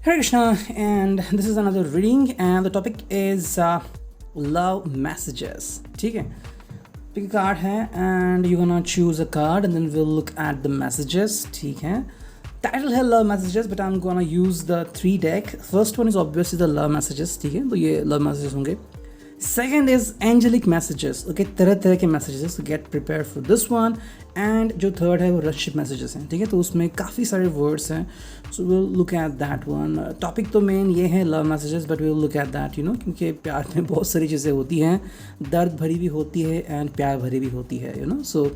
Hare Krishna, and this is another reading, and the topic is love messages. ठीक है, pick a card है, and you're gonna choose a card, and then we'll look at the messages. ठीक है, title है love messages, but I'm gonna use the 3 deck. First one is obviously the love messages. ठीक है, तो ये love messages होंगे. Second is angelic messages. Okay, तरह तरह के messages, so get prepared for this one. And जो third है वो relationship messages हैं. ठीक है, तो उसमें काफ़ी सारे words हैं, so we'll look at that one. Topic तो main ये है love messages, but we'll look at that, you know, क्योंकि प्यार में बहुत सारी चीज़ें होती हैं, दर्द भरी भी होती है and प्यार भरी भी होती है, you know. So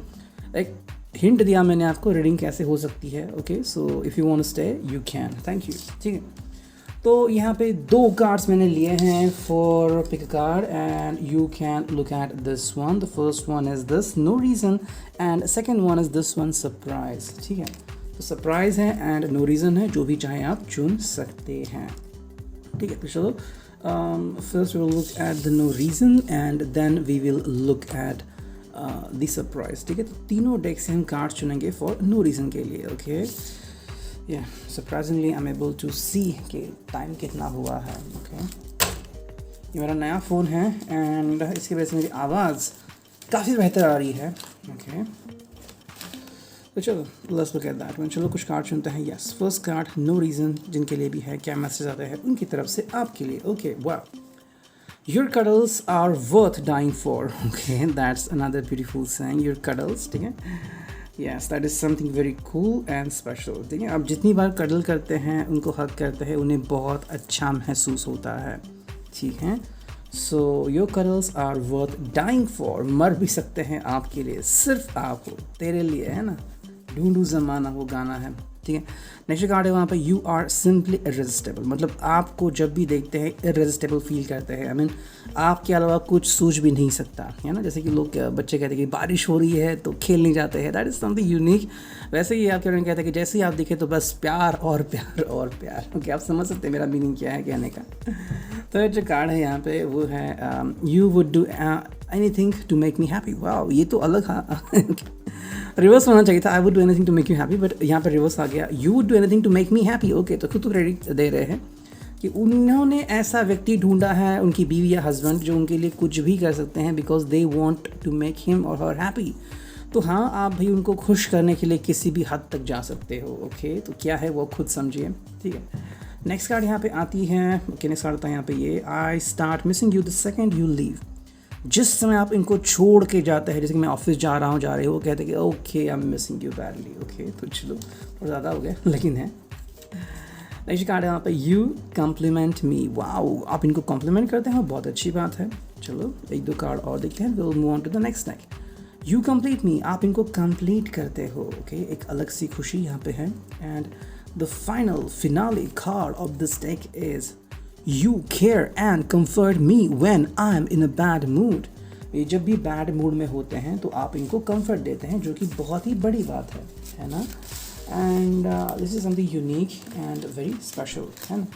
एक hint दिया मैंने आपको reading कैसे हो सकती है. Okay, so if you want to stay you can. Thank you. ठीक है, तो यहाँ पे 2 कार्ड्स मैंने लिए हैं for pick card and you can look at this one. The first one is this no reason and second one is this one surprise. ठीक है, तो सरप्राइज है एंड नो रीज़न है, जो भी चाहें आप चुन सकते हैं. ठीक है, तो चलो first we will look at the no reason and then we will look at the surprise. ठीक है, तो तीनों डेक से हम कार्ड चुनेंगे फॉर नो रीज़न के लिए. Okay, surprisingly I am able to see कि टाइम कितना हुआ है. ओके, ये मेरा नया फ़ोन है एंड इसकी वजह से मेरी आवाज़ काफ़ी बेहतर आ रही है. ओके, तो चलो let's look at that one. चलो कुछ कार्ड चुनते हैं. Yes, first card no reason, जिनके लिए भी है क्या मैसेज आता है उनकी तरफ से आपके लिए. ओके, वाह, your cuddles are worth dying for. Okay, that's another beautiful saying, your cuddles. ठीक है, yes, that is something very cool and special. ठीक है, आप जितनी बार कडल करते हैं, उनको हग करते हैं, उन्हें बहुत अच्छा महसूस होता है. ठीक है, so your cuddles are worth dying for. मर भी सकते हैं आपके लिए, सिर्फ आप हो, तेरे लिए, है ना. ढूंढू ज़माना वो गाना है. ठीक है, नेक्स्ट कार्ड है वहाँ पे यू आर सिंपली इरेजिस्टेबल. मतलब आपको जब भी देखते हैं इरेजिस्टेबल फील करते हैं. आई मीन आपके अलावा कुछ सूझ भी नहीं सकता, है ना. जैसे कि लोग बच्चे कहते हैं कि बारिश हो रही है तो खेल नहीं जाते हैं, दैट इज़ समथिंग यूनिक. वैसे ही आपके कहते हैं कि जैसे ही आप दिखे तो बस प्यार और प्यार और प्यार. ओके, आप समझ सकते हैं मेरा मीनिंग क्या है कहने का. तो जो कार्ड है यहाँ पे वो है you would do anything to make me happy. वाह, ये तो अलग है. रिवर्स होना चाहिए था, I would do anything to make you happy, but यहाँ पर रिवर्स आ गया, you would do anything to make me happy. Okay, तो खुद तो क्रेडिट दे रहे हैं कि उन्होंने ऐसा व्यक्ति ढूंढा है, उनकी बीवी या हस्बैंड, जो उनके लिए कुछ भी कर सकते हैं because they want to make him और हर हैप्पी. तो हाँ, आप भी उनको खुश करने के लिए किसी भी हद तक जा सकते हो. ओके, तो क्या है वो खुद समझिए. ठीक है, नेक्स्ट कार्ड यहाँ पे आती है. ओके, नेक्स्ट कार्ड आता है यहाँ पे ये, I start missing you the second you leave. जिस समय आप इनको छोड़ के जाते हैं, जैसे कि मैं ऑफिस जा रहा हूँ, वो कहते हैं कि okay I am missing you badly. Okay, तो चलो थोड़ा ज़्यादा हो गया लेकिन है. नेक्स्ट कार्ड है यहाँ पे यू कम्प्लीमेंट मी. वाओ, आप इनको कॉम्प्लीमेंट करते हैं, बहुत अच्छी बात है. चलो 1-2 कार्ड और देखते हैं, will move on to the next deck. You complete me, आप इनको कंप्लीट करते हो. ओके, एक अलग सी खुशी यहाँ पे है. And the final finale card of this deck is You care and comfort me when I'm in a bad mood. ये जब भी बैड मूड में होते हैं तो आप इनको कंफर्ट देते हैं, जो कि बहुत ही बड़ी बात है ना. And this is something unique and very special, है ना.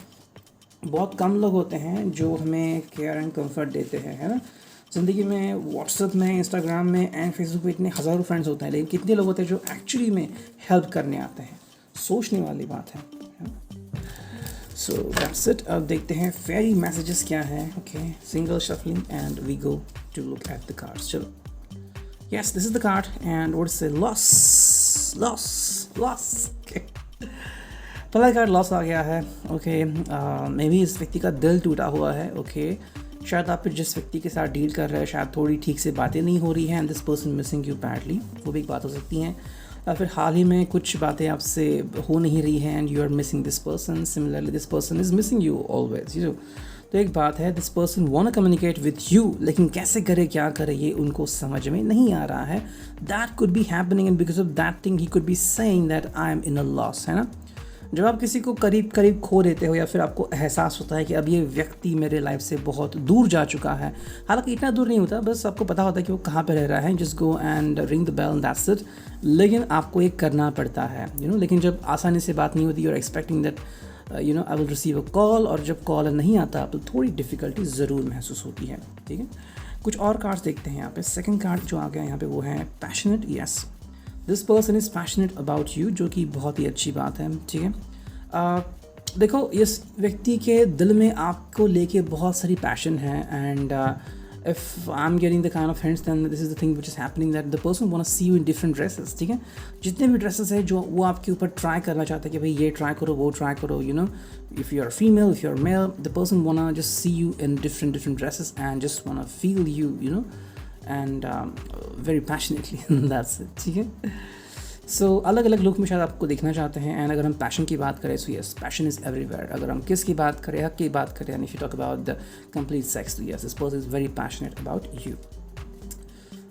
बहुत कम लोग होते हैं जो हमें केयर एंड कंफर्ट देते हैं, है ना. ज़िंदगी में व्हाट्सएप में, इंस्टाग्राम में एंड फेसबुक पे इतने हज़ारों फ्रेंड्स होते हैं, लेकिन कितने लोग होते हैं जो एक्चुअली में हेल्प करने आते हैं. सोचने वाली बात है. So that's it. अब देखते हैं फेरी मैसेजेस क्या हैं. Okay, single shuffling and we go to look at the cards. चलो, yes, this is the card and what say loss loss loss. पहला कार्ड लॉस आ गया है. ओके, मे बी इस व्यक्ति का दिल टूटा हुआ है. ओके, शायद आप फिर जिस व्यक्ति के साथ डील कर रहे हैं शायद थोड़ी ठीक से बातें नहीं हो रही हैं and this person missing you badly. वो भी एक बात हो सकती है. या फिर हाल ही में कुछ बातें आपसे हो नहीं रही हैं and you are missing this person. Similarly this person is missing you always. You know, तो एक बात है, this person want communicate with you, लेकिन कैसे करे, क्या करे, ये उनको समझ में नहीं आ रहा है. That could be happening and because of that thing he could be saying that I M in a loss, है ना. जब आप किसी को करीब करीब खो देते हो या फिर आपको एहसास होता है कि अब ये व्यक्ति मेरे लाइफ से बहुत दूर जा चुका है, हालांकि इतना दूर नहीं होता, बस आपको पता होता है कि वो कहाँ पे रह रहा है, just go and ring the bell, that's it. लेकिन आपको एक करना पड़ता है, यू नो. लेकिन जब आसानी से बात नहीं होती, you are expecting that you know I will receive a call, और जब कॉल नहीं आता तो थोड़ी डिफ़िकल्टी ज़रूर महसूस होती है. ठीक है, कुछ और कार्ड्स देखते हैं यहाँ पे. सेकेंड कार्ड जो आ गया यहाँ पे वो है passionate. Yes, this person is passionate about you, जो कि बहुत ही अच्छी बात है. ठीक है, देखो इस व्यक्ति के दिल में आपको लेके बहुत सारी पैशन है and if I am getting the kind of hints then this is the thing which is happening that the person want to see you in different dresses, ठीक है। जितने भी ड्रेसेस है जो वो आपके ऊपर ट्राई करना चाहता है कि भाई ये ट्राई करो वो ट्राई करो, you know, if you are female if you are male, the person want just see you in different dresses and just want feel you, you know, and very passionately that's it, ठीक है। सो अलग अलग look में शायद आपको देखना चाहते हैं। एंड अगर हम पैशन की बात करें so yes, passion is everywhere. अगर हम किस की बात करें, हक की बात करें, and if you talk about the complete sex, तो yes this person is very passionate about you.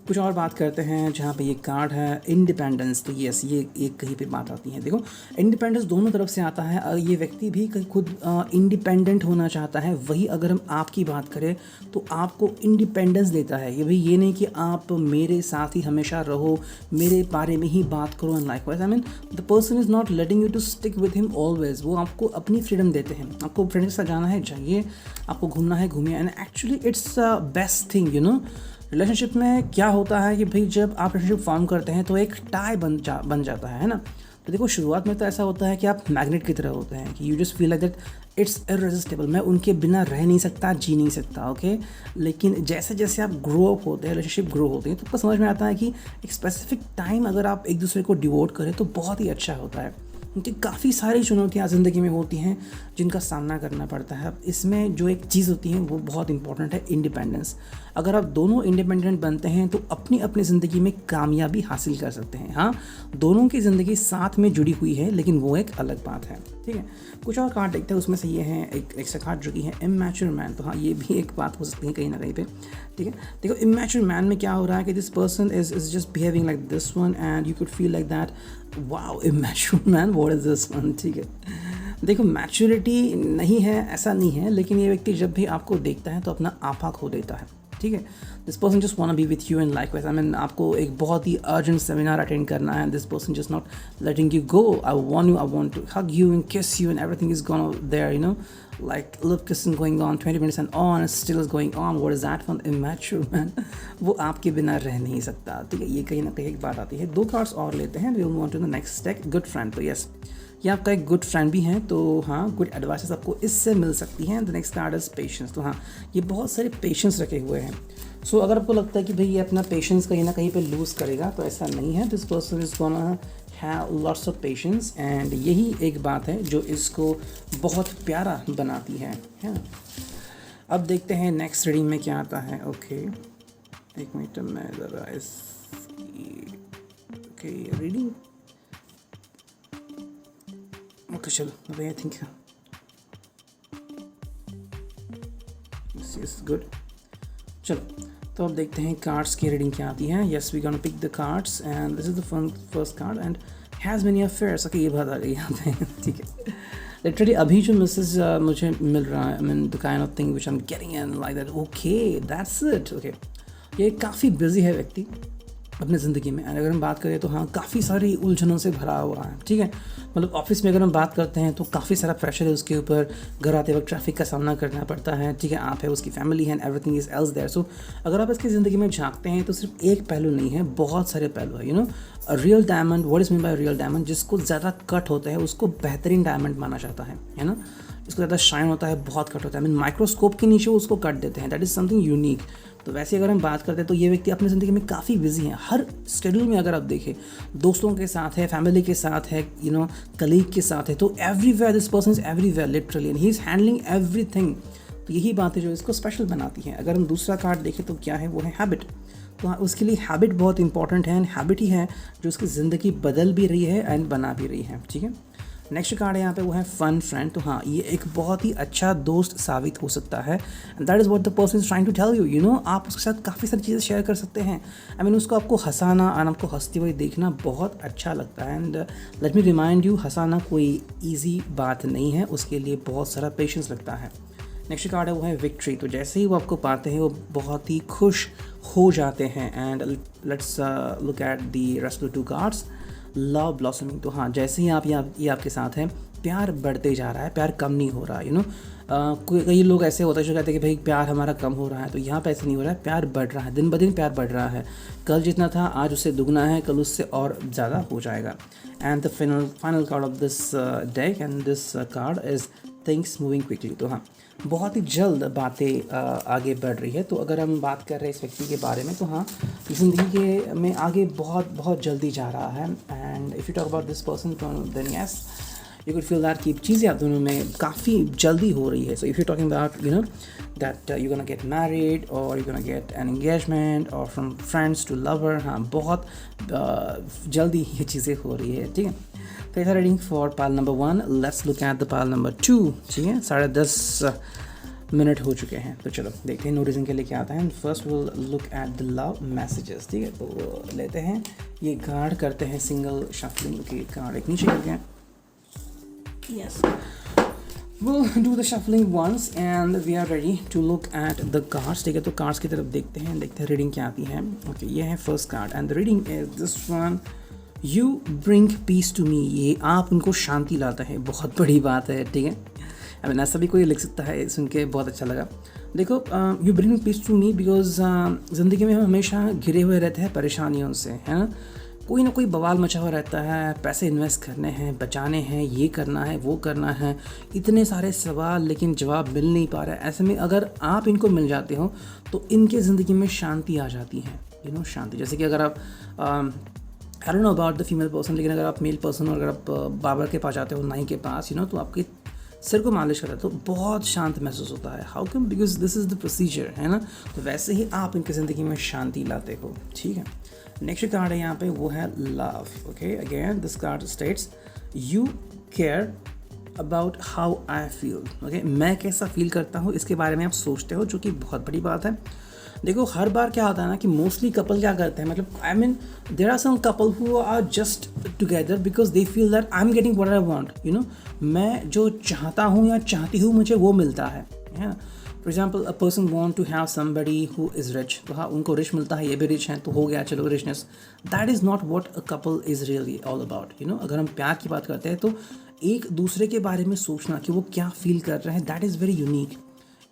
कुछ और बात करते हैं जहाँ पे ये कार्ड है इंडिपेंडेंस, तो यस ये एक कहीं पे बात आती है। देखो इंडिपेंडेंस दोनों तरफ से आता है, ये व्यक्ति भी खुद इंडिपेंडेंट होना चाहता है। वही अगर हम आपकी बात करें तो आपको इंडिपेंडेंस देता है ये भाई, ये नहीं कि आप मेरे साथ ही हमेशा रहो, मेरे बारे में ही बात करो and likewise. I mean the person is not letting you to stick with him always. वो आपको अपनी फ्रीडम देते हैं। आपको फ्रेंड के साथ जाना है जाइए, आपको घूमना है घूमिए, and actually it's best thing, you know. Relationship में क्या होता है कि भाई जब आप रिलेशनशिप फॉर्म करते हैं तो एक टाई बन जाता है ना। तो देखो शुरुआत में तो ऐसा होता है कि आप मैग्नेट की तरह होते हैं कि you just feel like that it's irresistible, मैं उनके बिना रह नहीं सकता, जी नहीं सकता, ओके। लेकिन जैसे जैसे आप ग्रो अप होते हैं, रिलेशनशिप ग्रो होते हैं, तो आपको समझ में आता है कि एक स्पेसिफिक टाइम अगर आप एक दूसरे को डिवोट करें तो बहुत ही अच्छा होता है। क्योंकि काफ़ी सारी चुनौतियाँ ज़िंदगी में होती हैं जिनका सामना करना पड़ता है। अब इसमें जो एक चीज़ होती है वो बहुत इंपॉर्टेंट है, इंडिपेंडेंस। अगर आप दोनों इंडिपेंडेंट बनते हैं तो अपनी अपनी ज़िंदगी में कामयाबी हासिल कर सकते हैं। हाँ, दोनों की ज़िंदगी साथ में जुड़ी हुई है, लेकिन वो एक अलग बात है, ठीक है। कुछ और कार्ड देखते हैं, उसमें से ये है एक एक्स्ट्रा कार्ड जो कि है इमैच्योर मैन। तो हाँ, ये भी एक बात हो सकती है कहीं ना कहीं पे, ठीक है। देखो इमैच्योर मैन में क्या हो रहा है कि this person is just behaving like this one and you could feel like that wow immature man what is this one, ठीक है। देखो मैच्योरिटी नहीं है ऐसा नहीं है, लेकिन ये व्यक्ति जब भी आपको देखता है तो अपना आपा खो देता है, ठीक है। This person just want be with you and likewise. I mean आपको एक बहुत ही अर्जेंट सेमिनार अटेंड करना है, this person just not letting you go. I want to hug you and kiss you and everything is gone there, you know, like lip kissing going on 20 minutes and on still is going on. What is that from immature man? वो आपके बिना रह नहीं सकता, ठीक है। ये कहीं ना कहीं एक बात आती है। दो कार्ड्स और लेते हैं, we will move on to the next step, good friend. तो यस ये आपका एक गुड फ्रेंड भी है, तो हाँ गुड एडवाइसेस आपको इससे मिल सकती हैं। The next card is patience. तो हाँ ये बहुत सारे पेशेंस रखे हुए हैं। सो अगर आपको लगता है कि भाई ये अपना पेशेंस कहीं ना कहीं पे लूज़ करेगा, तो ऐसा नहीं है। This person is gonna have lots of patience and यही एक बात है जो इसको बहुत प्यारा बनाती है ना। अब देखते हैं नेक्स्ट रीडिंग में क्या आता है। ओके एक मिनट मैं ज़रा इस ओके रीडिंग ओके चलो भाई आई थिंक दिस गुड। चलो तो अब देखते हैं कार्ड्स की रीडिंग क्या आती है। Yes we gonna pick the cards and this is the first card and has many affairs. Okay ये बात आ गई यहाँ पे ठीक है। लिटरली अभी जो मैसेज मुझे मिल रहा है, आई mean the kind of thing which I am getting and like that, okay that's it. Okay ये काफ़ी बिजी है व्यक्ति अपने ज़िंदगी में। अगर हम बात करें तो हाँ काफ़ी सारी उलझनों से भरा हुआ है, ठीक है। मतलब ऑफिस में अगर हम बात करते हैं तो काफ़ी सारा प्रेशर है उसके ऊपर, घर आते वक्त ट्रैफिक का सामना करना पड़ता है, ठीक है। आप है, उसकी फैमिली है and everything is else there. So अगर आप इसकी ज़िंदगी में झांकते हैं तो सिर्फ एक पहलू नहीं है, बहुत सारे पहलू है, you know. Real diamond, what is mean by real diamond, जिसको ज़्यादा कट होता है उसको बेहतरीन डायमंड माना जाता है ना। इसको ज़्यादा शाइन होता है, बहुत कट होता है, आई मीन माइक्रोस्कोप के नीचे उसको कट देते हैं, दैट इज़ समथिंग यूनिक। तो वैसे अगर हम बात करते हैं तो ये व्यक्ति अपनी ज़िंदगी में काफ़ी बिजी हैं। हर शेड्यूल में अगर आप देखें, दोस्तों के साथ है, फैमिली के साथ है, यू नो, कलीग के साथ है, तो everywhere this person is everywhere literally and he is handling everything. तो यही बात है जो इसको स्पेशल बनाती है। अगर हम दूसरा कार्ड देखें तो क्या है, वो है हैबिट। तो हाँ उसके लिए हैबिट बहुत इंपॉर्टेंट है एंड हैबिट ही है जो उसकी ज़िंदगी बदल भी रही है एंड बना भी रही है, ठीक है। नेक्स्ट कार्ड है यहाँ पे, वो है फन फ्रेंड। तो हाँ ये एक बहुत ही अच्छा दोस्त साबित हो सकता है and that is what the person is trying to tell you, you know. आप उसके साथ काफ़ी सारी चीज़ें शेयर कर सकते हैं। आई मीन उसको आपको हंसाना और आपको हंसती हुई देखना बहुत अच्छा लगता है। And let me remind you, हंसाना कोई ईजी बात नहीं है, उसके लिए बहुत सारा पेशेंस लगता है। नेक्स्ट कार्ड है वो है विक्ट्री। तो जैसे ही वो आपको पाते हैं वो बहुत ही खुश हो जाते हैं। And let's look at the rest of 2 cards. Love blossoming. तो हाँ जैसे ही आप ये आपके साथ हैं प्यार बढ़ते जा रहा है, प्यार कम नहीं हो रहा, कई लोग ऐसे होते हैं जो कहते हैं कि भाई प्यार हमारा कम हो रहा है, तो यहाँ पे ऐसे नहीं हो रहा है, प्यार बढ़ रहा है, दिन ब दिन प्यार बढ़ रहा है। कल जितना था आज उससे दुगना है, कल उससे और ज़्यादा हो जाएगा। And the final card of this deck and this card is things moving quickly. तो हाँ, बहुत ही जल्द बातें आगे बढ़ रही है। तो अगर हम बात कर रहे हैं इस व्यक्ति के बारे में, तो हाँ, ज़िंदगी के में आगे बहुत बहुत जल्दी जा रहा है। And if you talk about this person then yes, you could feel that कि चीज़ें आप दोनों में काफ़ी जल्दी हो रही है। So if you're talking about that you're gonna get married or you're gonna get an engagement or from friends to lover, हाँ, बहुत जल्दी ये चीज़ें हो रही है, ठीक है। तो ऐसा reading for Pal number 1। Let's look at the Pal number 2, ठीक है। 10:30 मिनट हो चुके हैं, तो चलो देखते हैं नो रीज़न के लिए क्या आता है। First will look at the love messages, ठीक है। तो लेते हैं ये कार्ड, करते हैं सिंगल शफलिंग की। कार्ड एक नीचे करके, yes, we'll do the shuffling once and we are ready to look at the cards, ठीक है। तो कार्ड्स की तरफ देखते हैं रीडिंग क्या आती है। ओके, ये है first card and the reading is this one, you bring peace to me. ये आप उनको शांति लाता है, बहुत बड़ी बात है, ठीक है। आई मीन ऐसा भी कोई लिख सकता है, सुन के बहुत अच्छा लगा। देखो, you bring peace to me because ज़िंदगी में हम हमेशा घिरे हुए रहते हैं परेशानियों से, है ना। कोई ना कोई बवाल मचा हुआ रहता है, पैसे इन्वेस्ट करने हैं, बचाने हैं, ये करना है, वो करना है, इतने सारे सवाल लेकिन जवाब मिल नहीं पा रहा है। ऐसे में अगर आप इनको मिल जाते हो तो इनके ज़िंदगी में शांति आ जाती है, शांति। जैसे कि अगर आप I don't know about the female person, लेकिन अगर आप मेल पर्सन हो, अगर आप बाबर के पास जाते हो, नाई के पास, तो आपके सिर को मालिश करते हो तो बहुत शांत महसूस होता है। How come? Because this is the procedure, है ना। तो वैसे ही आप इनकी ज़िंदगी में शांति लाते हो, ठीक है। नेक्स्ट कार्ड है यहाँ पे, वो है love. Okay, again this card states you care about how I feel. Okay, मैं कैसा फील करता हूँ इसके बारे में आप सोचते हो, जो कि बहुत बड़ी बात है। देखो, हर बार क्या होता है ना कि मोस्टली कपल क्या करते हैं, मतलब I mean there are some couple who are just together because they feel that I am getting what I want, मैं जो चाहता हूँ या चाहती हूँ मुझे वो मिलता है ना। For example, a person want to have somebody who is rich, तो हाँ, उनको रिच मिलता है, ये भी रिच है, तो हो गया, चलो richness. That is not what a couple is really all about, अगर हम प्यार की बात करते हैं तो एक दूसरे के बारे में सोचना कि वो क्या फील कर रहे हैं, that is very unique.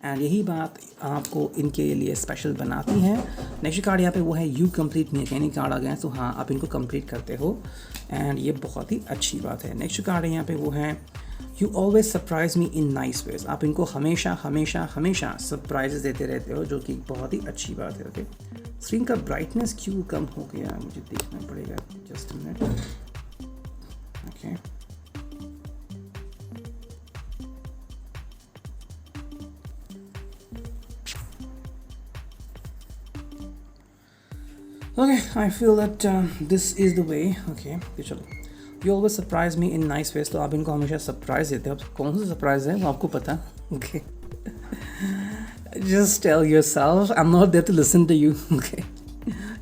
And यही बात आपको इनके लिए स्पेशल बनाती है। नेक्स्ट कार्ड यहाँ पे वो है यू कंप्लीट मी। यानी कार्ड आ गए हैं, तो हाँ, आप इनको कंप्लीट करते हो एंड ये बहुत ही अच्छी बात है। नेक्स्ट कार्ड है यहाँ पे वो है you always surprise me in nice ways. आप इनको हमेशा हमेशा हमेशा सरप्राइजेस देते रहते हो, जो कि बहुत ही अच्छी बात है। ओके, स्क्रीन का ब्राइटनेस क्यों कम हो गया, मुझे देखना पड़ेगा, just a minute. Okay, okay, I feel that this is the way. Okay, तो चलो, you always surprise me in nice ways। तो आप इनको हमेशा सरप्राइज देते हो। अब कौन सा सरप्राइज है वो आपको पता। Okay, just tell yourself I'm not there to listen to you। Okay,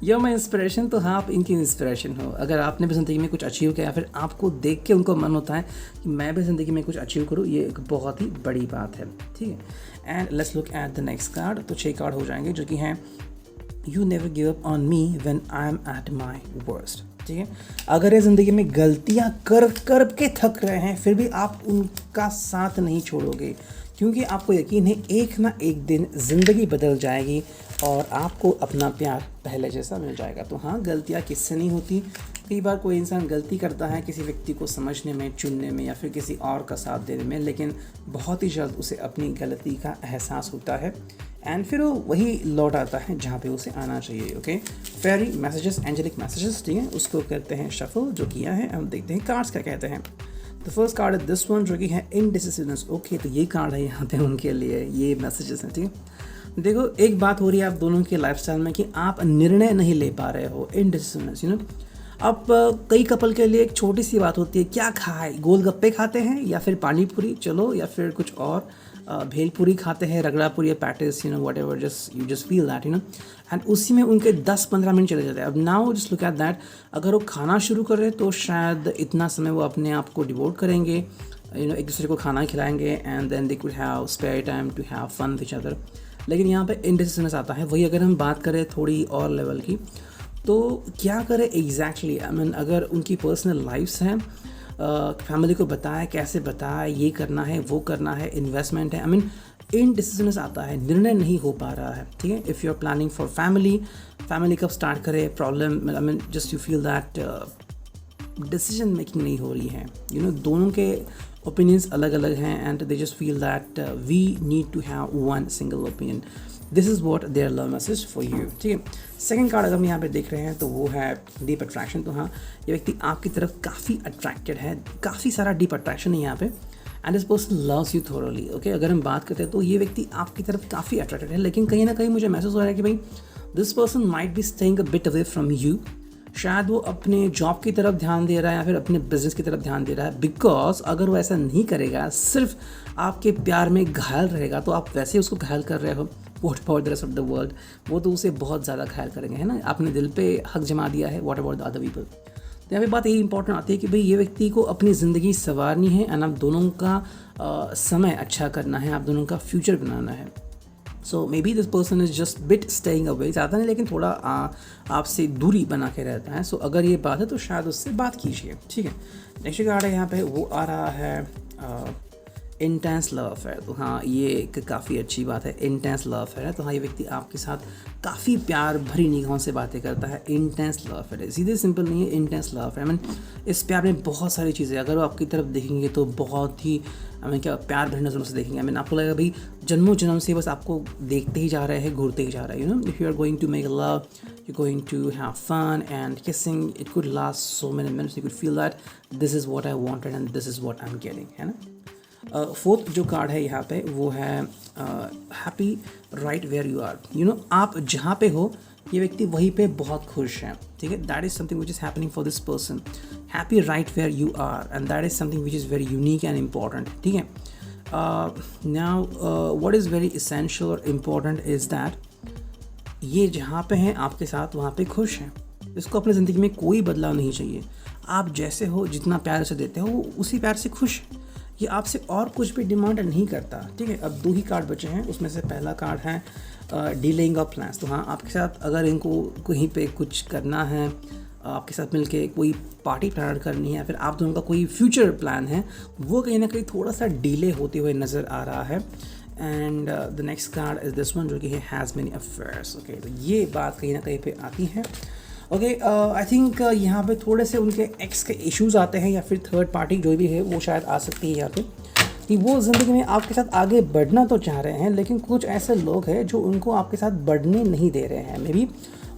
you're my inspiration। तो हाँ, आप इनकी इंस्पिरेशन हो। अगर आपने भी ज़िंदगी में कुछ अचीव किया या फिर आपको देख के उनको मन होता है कि मैं भी ज़िंदगी में कुछ अचीव करूँ, ये एक बहुत ही बड़ी बात है, ठीक है। And let's look at the next card. तो 6 कार्ड हो जाएंगे, जो कि हैं you never give up on me when I am at my worst, ठीक है। अगर ये ज़िंदगी में गलतियाँ कर के थक रहे हैं, फिर भी आप उनका साथ नहीं छोड़ोगे, क्योंकि आपको यकीन है एक ना एक दिन ज़िंदगी बदल जाएगी और आपको अपना प्यार पहले जैसा मिल जाएगा। तो हाँ, गलतियाँ किससे नहीं होती। कई बार कोई इंसान गलती करता है किसी व्यक्ति को समझने में, चुनने में या फिर किसी और का साथ देने में, लेकिन बहुत ही जल्द उसे अपनी गलती का एहसास होता है एंड फिर वो वही लौट आता है जहाँ पे उसे आना चाहिए। ओके, फेरी मैसेजेस, एंजेलिक मैसेजेस, ठीक है, उसको करते हैं शफल, जो किया है। हम देखते हैं कार्ड्स क्या कहते हैं। तो फर्स्ट कार्ड है दिस वन, जो कि है इनडिसिसिवनेस। ओके, तो ये कार्ड है यहाँ पे उनके लिए, ये मैसेजेस हैं, ठीक है। देखो, एक बात हो रही है आप दोनों के लाइफस्टाइल में कि आप निर्णय नहीं ले पा रहे हो, इनडिसिसिवनेस, अब कई कपल के लिए एक छोटी सी बात होती है, क्या खाए, गोलगप्पे खाते हैं या फिर पानी पूरी, चलो, या फिर कुछ और, भेलपूरी खाते हैं, रगड़ा पूरी, patties, what ever, just you just feel that, and उसी में उनके 10-15 मिनट चले जाते हैं। अब now just look at that, अगर वो खाना शुरू कर रहे तो शायद इतना समय वो अपने आप को डिवोट करेंगे, एक दूसरे को खाना खिलाएंगे and then they could have spare time to have fun which other. लेकिन यहाँ पे इनडिसिसिवनेस आता है। वही अगर हम बात करें थोड़ी और लेवल की, तो क्या करें एग्जैक्टली, आई मीन अगर उनकी पर्सनल लाइफ्स हैं फैमिली को बताए, कैसे बताए, ये करना है, वो करना है, इन्वेस्टमेंट है, आई मीन इनडिसिजननेस आता है, निर्णय नहीं हो पा रहा है, ठीक है। If you are planning for family कब स्टार्ट करे, problem, I mean just you feel that decision making नहीं हो रही है, यू नो, दोनों के ओपिनियंस अलग अलग हैं and they just feel that we need to have one single opinion. This is what their love message for you, ठीक है। सेकंड कार्ड अगर हम यहाँ पे देख रहे हैं तो वो है डीप अट्रैक्शन। तो हाँ, ये व्यक्ति आपकी तरफ काफ़ी अट्रैक्टेड है, काफ़ी सारा डीप अट्रैक्शन है यहाँ पे, and this person loves you thoroughly, okay. अगर हम बात करते हैं तो ये व्यक्ति आपकी तरफ काफ़ी अट्रैक्टेड है, लेकिन कहीं ना कहीं मुझे महसूस हो रहा है कि भाई this person might be staying a bit away from you. शायद वो अपने जॉब की तरफ ध्यान दे रहा है या फिर अपने बिजनेस की तरफ ध्यान दे रहा है, बिकॉज अगर वो ऐसा नहीं करेगा, सिर्फ आपके प्यार में घायल रहेगा, तो आप वैसे उसको घायल कर रहे हो, what about the rest of the world, वो तो उसे बहुत ज़्यादा घायल करेंगे, है ना। आपने दिल पे हक जमा दिया है, what about the other people. तो यहाँ पे बात यही इंपॉर्टेंट आती है कि भाई ये व्यक्ति को अपनी ज़िंदगी संवारनी है एंड आप दोनों का समय अच्छा करना है, आप दोनों का फ्यूचर बनाना है। So maybe this person is just bit staying away, ज़्यादा नहीं लेकिन थोड़ा आपसे दूरी बना के रहता है। सो अगर ये बात है तो शायद उससे बात कीजिए, ठीक है। नेक्स्ट कार्ड है यहाँ पे, वो आ रहा है इंटेंस लव अफेयर। तो हाँ, ये एक काफ़ी अच्छी बात है, इंटेंस लव अफेयर है। तो हाँ, ये व्यक्ति आपके साथ काफ़ी प्यार भरी निगाहों से बातें करता है, इंटेंस लव अफेयर है, सीधे सिंपल नहीं है, intense love affair. I mean इस प्यार में बहुत सारी चीज़ें, अगर वो आपकी तरफ देखेंगे तो बहुत ही, आई मीन क्या प्यार भरी नज़रों से देखेंगे। आई मीन आपको लगेगा भाई जन्मों जन्म से बस आपको देखते ही जा रहे हैं, घूरते ही जा रहे हैं, you know. If you are going to make love, you going to have fun and kissing, it could last so many minutes, you could feel that this is what I wanted and this is what I am getting, है ना। Fourth जो card है यहाँ पे वो है happy right where you are, you know, आप जहाँ पे हो ये व्यक्ति वहीं पे बहुत खुश है, ठीक है। That is something which is happening for this person, happy right where you are, and that is something which is very unique and important, ठीक है। Now what is very essential और इम्पॉर्टेंट इज़ दैट ये जहाँ पे हैं आपके साथ वहाँ पे खुश हैं, इसको अपनी ज़िंदगी में कोई बदलाव नहीं चाहिए। आप जैसे हो, जितना प्यार से देते हो, उसी प्यार से खुश है, ये आपसे और कुछ भी डिमांड नहीं करता, ठीक है। अब 2 ही कार्ड बचे हैं, उसमें से पहला कार्ड है डीलेइंग ऑफ प्लान्स। तो हाँ, आपके साथ अगर इनको कहीं पे कुछ करना है, आपके साथ मिलके कोई पार्टी प्लान करनी है या फिर आप दोनों का कोई फ्यूचर प्लान है, वो कहीं ना कहीं थोड़ा सा डिले होते हुए नज़र आ रहा है। And the next card is this one, जो कि है हैज़ मेनी अफेयर्स, ओके। तो ये बात कहीं ना कहीं पे आती है, ओके। आई थिंक यहाँ पे थोड़े से उनके एक्स के इश्यूज़ आते हैं या फिर थर्ड पार्टी जो भी है वो शायद आ सकती है यहाँ पे, कि वो ज़िंदगी में आपके साथ आगे बढ़ना तो चाह रहे हैं, लेकिन कुछ ऐसे लोग हैं जो उनको आपके साथ बढ़ने नहीं दे रहे हैं। मे बी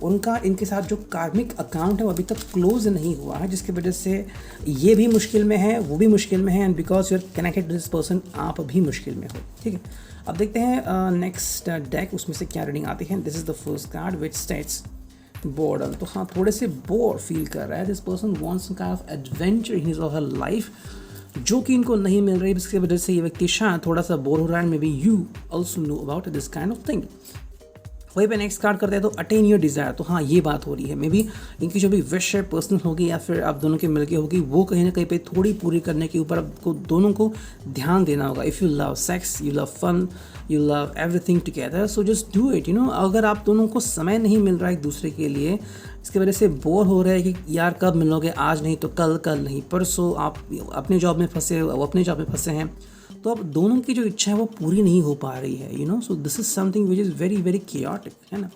उनका इनके साथ जो कार्मिक अकाउंट है वो अभी तक क्लोज नहीं हुआ है, जिसकी वजह से ये भी मुश्किल में है, वो भी मुश्किल में है, and because you are connected to this person, आप भी मुश्किल में हो, ठीक है। अब देखते हैं नेक्स्ट डेक, उसमें से क्या रीडिंग आती है। This is the first card which states boredom. तो हाँ, थोड़े से बोर फील कर रहा है, this person wants some kind of adventure in his और हर लाइफ, जो कि इनको नहीं मिल रही, जिसकी वजह से ये व्यक्ति शायद थोड़ा सा बोर हो रहा है। May be you also know about this kind of thing. वहीं पे नेक्स्ट कार्ड करते हैं तो अटेन योर डिज़ायर। तो हाँ, ये बात हो रही है, मे बी इनकी जो भी विश है पर्सनल होगी या फिर आप दोनों के मिलके होगी, वो कहीं ना कहीं पे थोड़ी पूरी करने के ऊपर आपको दोनों को ध्यान देना होगा। If you love sex, you love fun, you love everything together, so just do it, you know. अगर आप दोनों को समय नहीं मिल रहा है एक दूसरे के लिए, इसकी वजह से बोर हो रहे हैं कि यार कब मिलोगे, आज नहीं तो कल, कल नहीं परसों, आप अपने जॉब में फंसे, वो अपने जॉब में फंसे हैं, तो अब दोनों की जो इच्छा है वो पूरी नहीं हो पा रही है, you know. So this is something which is very very chaotic, है ना।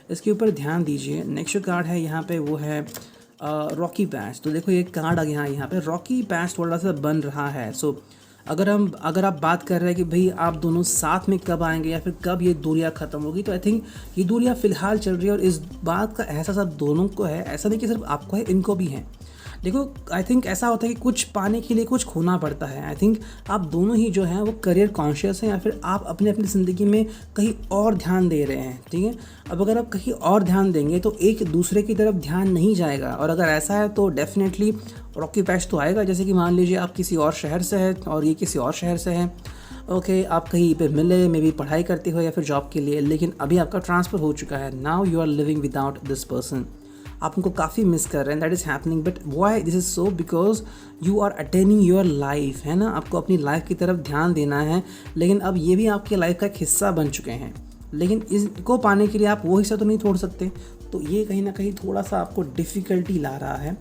इसके ऊपर ध्यान दीजिए। नेक्स्ट जो कार्ड है यहाँ पे वो है रॉकी पैच। तो देखो ये कार्ड आ गया यहाँ पे, रॉकी पैच थोड़ा सा बन रहा है। सो अगर आप बात कर रहे हैं कि भाई आप दोनों साथ में कब आएंगे या फिर कब ये दूरियां ख़त्म होगी, तो आई थिंक ये दूरियां फ़िलहाल चल रही है और इस बात का एहसास आप दोनों को है। ऐसा नहीं कि सिर्फ आपको है, इनको भी है। देखो, आई थिंक ऐसा होता है कि कुछ पाने के लिए कुछ खोना पड़ता है। आई थिंक आप दोनों ही जो हैं वो करियर कॉन्शियस हैं या फिर आप अपनी अपनी ज़िंदगी में कहीं और ध्यान दे रहे हैं, ठीक है। अब अगर आप कहीं और ध्यान देंगे तो एक दूसरे की तरफ ध्यान नहीं जाएगा, और अगर ऐसा है तो डेफिनेटली रॉकी पैच तो आएगा। जैसे कि मान लीजिए आप किसी और शहर से हैं और ये किसी और शहर से हैं, ओके, आप कहीं पे मिले, मे बी पढ़ाई करते हो या फिर जॉब के लिए, लेकिन अभी आपका ट्रांसफ़र हो चुका है। Now you are living without this person, आप उनको काफ़ी मिस कर रहे हैं, that is happening. But why this is so, because you are attending your life, है ना। आपको अपनी लाइफ की तरफ ध्यान देना है, लेकिन अब ये भी आपकी लाइफ का एक हिस्सा बन चुके हैं, लेकिन इसको पाने के लिए आप वो हिस्सा तो नहीं छोड़ सकते। तो ये कहीं ना कहीं थोड़ा सा आपको डिफ़िकल्टी ला रहा है।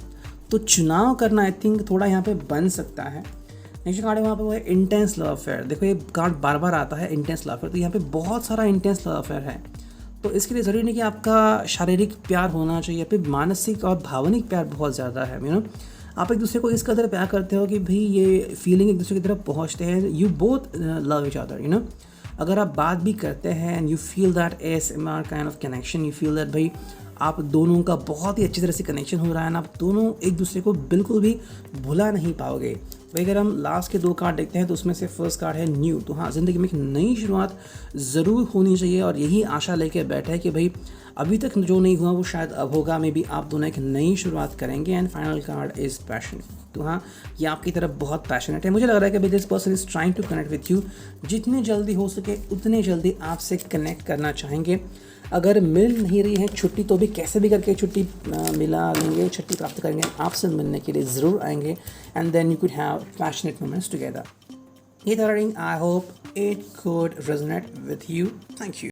तो चुनाव करना आई थिंक थोड़ा यहाँ पे बन सकता है। नेक्स्ट कार्ड है वहाँ पे वो है इंटेंस लव अफेयर। देखो ये कार्ड बार बार आता है इंटेंस लव अफेयर, तो यहाँ पे बहुत सारा इंटेंस लव अफेयर है। तो इसके लिए ज़रूरी नहीं कि आपका शारीरिक प्यार होना चाहिए, फिर मानसिक और भावनिक प्यार बहुत ज़्यादा है। आप एक दूसरे को इस कदर प्यार करते हो कि भाई ये फीलिंग एक दूसरे की तरफ पहुँचते हैं, you both love each other. अगर आप बात भी करते हैं and you feel that ASMR kind of connection, you feel that भाई आप दोनों का बहुत ही अच्छी तरह से कनेक्शन हो रहा है ना, आप दोनों एक दूसरे को बिल्कुल भी भुला नहीं पाओगे। भाई अगर हम लास्ट के 2 कार्ड देखते हैं तो उसमें से फर्स्ट कार्ड है न्यू। तो हाँ, ज़िंदगी में एक नई शुरुआत ज़रूर होनी चाहिए और यही आशा लेके बैठे हैं कि भाई अभी तक जो नहीं हुआ वो शायद अब होगा। मे बी आप दोनों एक नई शुरुआत करेंगे। And final card is passion. तो हाँ, ये आपकी तरफ बहुत पैशनेट है। मुझे लग रहा है कि भाई this person is trying to connect with you. जितनी जल्दी हो सके उतने जल्दी आपसे कनेक्ट करना चाहेंगे। अगर मिल नहीं रही है छुट्टी तो भी कैसे भी करके छुट्टी मिला लेंगे, छुट्टी प्राप्त करेंगे, आपसे मिलने के लिए ज़रूर आएंगे। And then you could have passionate moments together. ये था reading. I hope it could resonate with you. Thank you.